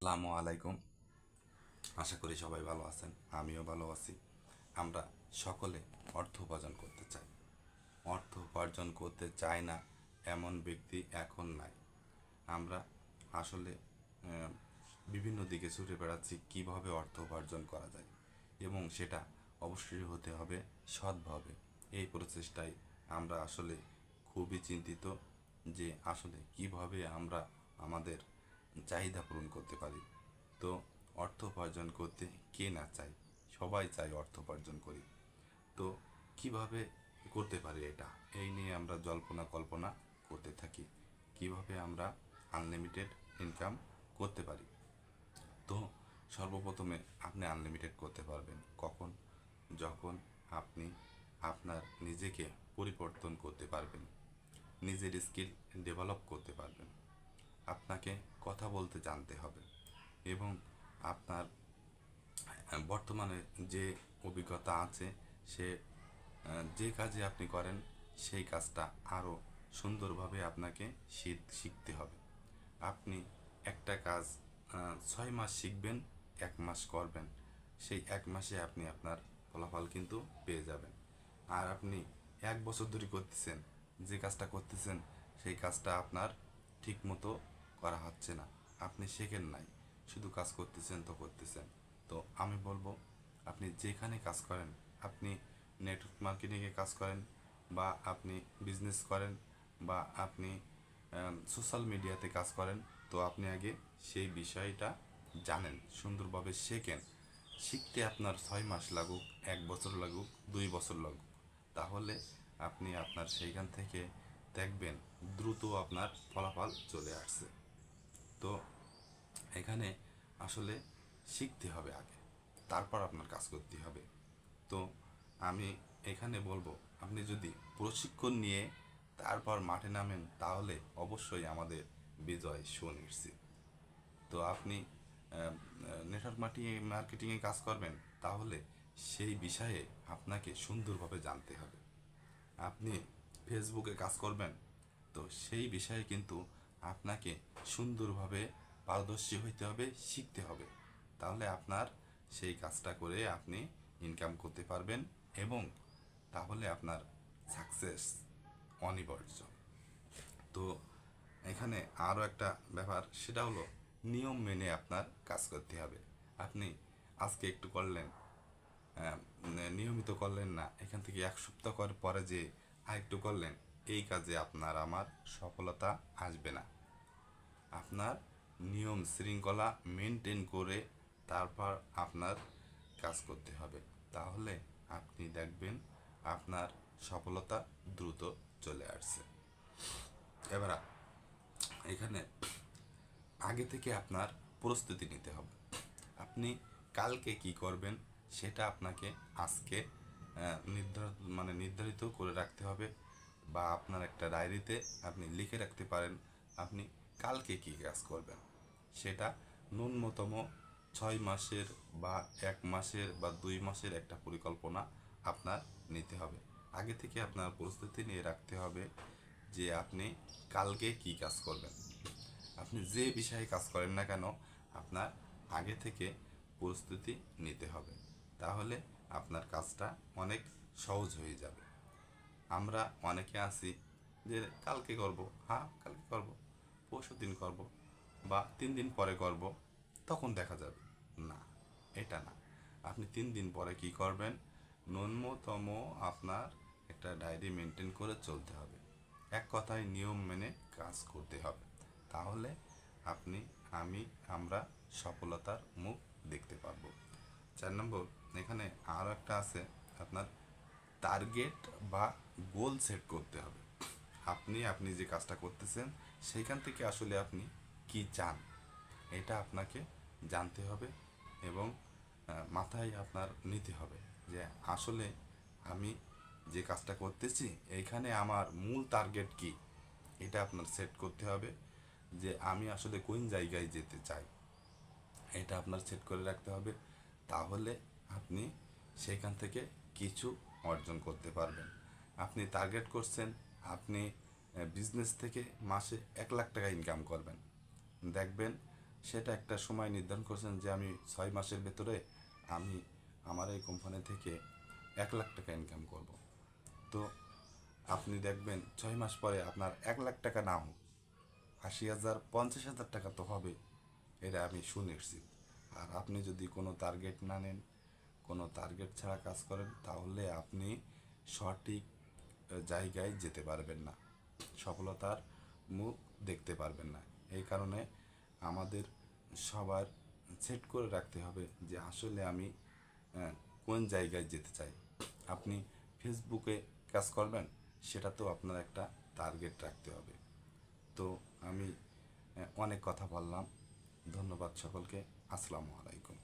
আসসালামু আলাইকুম। আশা করি সবাই ভালো আছেন, আমিও ভালো আছি। আমরা সকলে অর্থ উপার্জন করতে চাই। অর্থ উপার্জন করতে চায় না এমন ব্যক্তি এখন নাই। আমরা আসলে আহ, বিভিন্ন দিকে ছুটে বেড়াচ্ছি কিভাবে অর্থ উপার্জন করা যায়, এবং সেটা অবশ্যই হতে হবে সৎভাবে। এই প্রচেষ্টায় আমরা আসলে খুবই চিন্তিত যে আসলে কিভাবে আমরা আমাদের চাহিদা পূরণ করতে পারি। তো অর্থ উপার্জন করতে কে না চায়? সবাই চায় অর্থ উপার্জন করি। তো কিভাবে করতে পারি এটা, এই নিয়ে আমরা জল্পনা কল্পনা করতে থাকি কিভাবে আমরা আনলিমিটেড ইনকাম করতে পারি। তো সর্বপ্রথমে আপনি আনলিমিটেড করতে পারবেন কখন? যখন আপনি আপনার নিজেকে পরিবর্তন করতে পারবেন, নিজের স্কিল ডেভেলপ করতে পারবেন। আপনাকে কথা বলতে জানতে হবে, এবং আপনার বর্তমানে যে অভিজ্ঞতা আছে সে যে কাজে আপনি করেন সেই কাজটা আরও সুন্দরভাবে আপনাকে শিখতে হবে। আপনি একটা কাজ 6 মাস শিখবেন, 1 মাস করবেন, সেই 1 মাসে আপনি আপনার ফলাফল কিন্তু পেয়ে যাবেন। আর আপনি 1 বছর ধরে করতেছেন, যে কাজটা করতেছেন সেই কাজটা আপনার ঠিক মতো করা হচ্ছে না, আপনি শেখেন নাই, শুধু কাজ করতেছেন তো করতেছেন। তো আমি বলবো, আপনি যেখানে কাজ করেন, আপনি নেটওয়ার্ক মার্কেটিংয়ে কাজ করেন, বা আপনি বিজনেস করেন, বা আপনি সোশ্যাল মিডিয়াতে কাজ করেন, তো আপনি আগে সেই বিষয়টা জানেন, সুন্দরভাবে শেখেন। শিখতে আপনার 6 মাস লাগুক, 1 বছর লাগুক, 2 বছর লাগুক, তাহলে আপনি আপনার সেইখান থেকে দেখবেন দ্রুত আপনার ফলাফল চলে আসছে। তো এখানে আসলে শিখতে হবে আগে, তারপর আপনার কাজ করতে হবে। তো আমি এখানে বলবো, আপনি যদি প্রশিক্ষণ নিয়ে তারপর মাঠে নামেন তাহলে অবশ্যই আমাদের বিজয় সুনিশ্চিত। তো আপনি নেটওয়ার্ক মার্কেটিংয়ে কাজ করবেন, তাহলে সেই বিষয়ে আপনাকে সুন্দরভাবে জানতে হবে। আপনি ফেসবুকে কাজ করবেন, তো সেই বিষয়ে কিন্তু আপনাকে সুন্দরভাবে পারদর্শী হইতে হবে, শিখতে হবে। তাহলে আপনার সেই কাজটা করে আপনি ইনকাম করতে পারবেন, এবং তাহলে আপনার সাকসেস অনিবার্য। তো এখানে আরও একটা ব্যাপার, সেটা হলো নিয়ম মেনে আপনার কাজ করতে হবে। আপনি আজকে একটু করলেন, নিয়মিত করলেন না, এখান থেকে 1 সপ্তাহ পরে যে আরেকটু করলেন, এই কাজে আপনার আমার সফলতা আসবে না। আপনার নিয়ম শৃঙ্খলা মেনটেন করে তারপর আপনার কাজ করতে হবে, তাহলে আপনি দেখবেন আপনার সফলতা দ্রুত চলে আসছে। এবার এখানে আগে থেকে আপনার প্রস্তুতি নিতে হবে। আপনি কালকে কি করবেন সেটা আপনাকে আজকে নির্ধারিত করে রাখতে হবে, বা আপনার একটা ডায়েরিতে আপনি লিখে রাখতে পারেন আপনি কালকে কি কাজ করবেন। সেটা ন্যূনতম 6 মাসের, বা 1 মাসের, বা 2 মাসের একটা পরিকল্পনা আপনার নিতে হবে। আগে থেকে আপনার প্রস্তুতি নিয়ে রাখতে হবে যে আপনি কালকে কি কাজ করবেন। আপনি যে বিষয়ে কাজ করেন না কেন, আপনার আগে থেকে প্রস্তুতি নিতে হবে, তাহলে আপনার কাজটা অনেক সহজ হয়ে যাবে। আমরা অনেকে আছি যে কালকে করব, হ্যাঁ কালকে করব, পরশু দিন করব, বা 3 দিন পরে করব, তখন দেখা যাবে। না, এটা না। আপনি 3 দিন পরে কি করবেন, ন্যূনতম আপনার একটা ডায়েরি মেনটেন করে চলতে হবে। এক কথায় নিয়ম মেনে কাজ করতে হবে, তাহলে আপনি, আমি, আমরা সফলতার মুখ দেখতে পারবো। 4 নম্বর, এখানে আরও একটা আছে, আপনার টার্গেট বা গোল সেট করতে হবে। আপনি আপনি যে কাজটা করতেছেন সেইখান থেকে আসলে আপনি কি চান, এটা আপনাকে জানতে হবে, এবং মাথায় আপনার নিতে হবে যে আসলে আমি যে কাজটা করতেছি এইখানে আমার মূল টার্গেট কি, এটা আপনার সেট করতে হবে, যে আমি আসলে কোন জায়গায় যেতে চাই, এটা আপনার সেট করে রাখতে হবে। তাহলে আপনি সেখান থেকে কিছু অর্জন করতে পারবেন। আপনি টার্গেট করছেন আপনি বিজনেস থেকে মাসে 1 লাখ টাকা ইনকাম করবেন, দেখবেন সেটা একটা সময় নির্ধারণ করছেন যে আমি 6 মাসের ভেতরে আমি আমার এই কোম্পানি থেকে 1 লাখ টাকা ইনকাম করব। তো আপনি দেখবেন 6 মাস পরে আপনার 1 লাখ টাকা না হোক, 80,000 50,000 টাকা তো হবে, এটা আমি সুনিশ্চিত। আর আপনি যদি কোনো টার্গেট না নেন, কোনো টার্গেট ছাড়া কাজ করেন, তাহলে আপনি সঠিক জায়গায় যেতে পারবেন না, সফলতার মুখ দেখতে পারবেন না। এই কারণে আমাদের সবার সেট করে রাখতে হবে যে আসলে আমি আহ, কোন জায়গায় যেতে চাই। আপনি ফেসবুকে কাজ করবেন, সেটা তো আপনার একটা টার্গেট রাখতে হবে। তো আমি অনেক কথা বললাম। ধন্যবাদ সকলকে। আসসালামু আলাইকুম।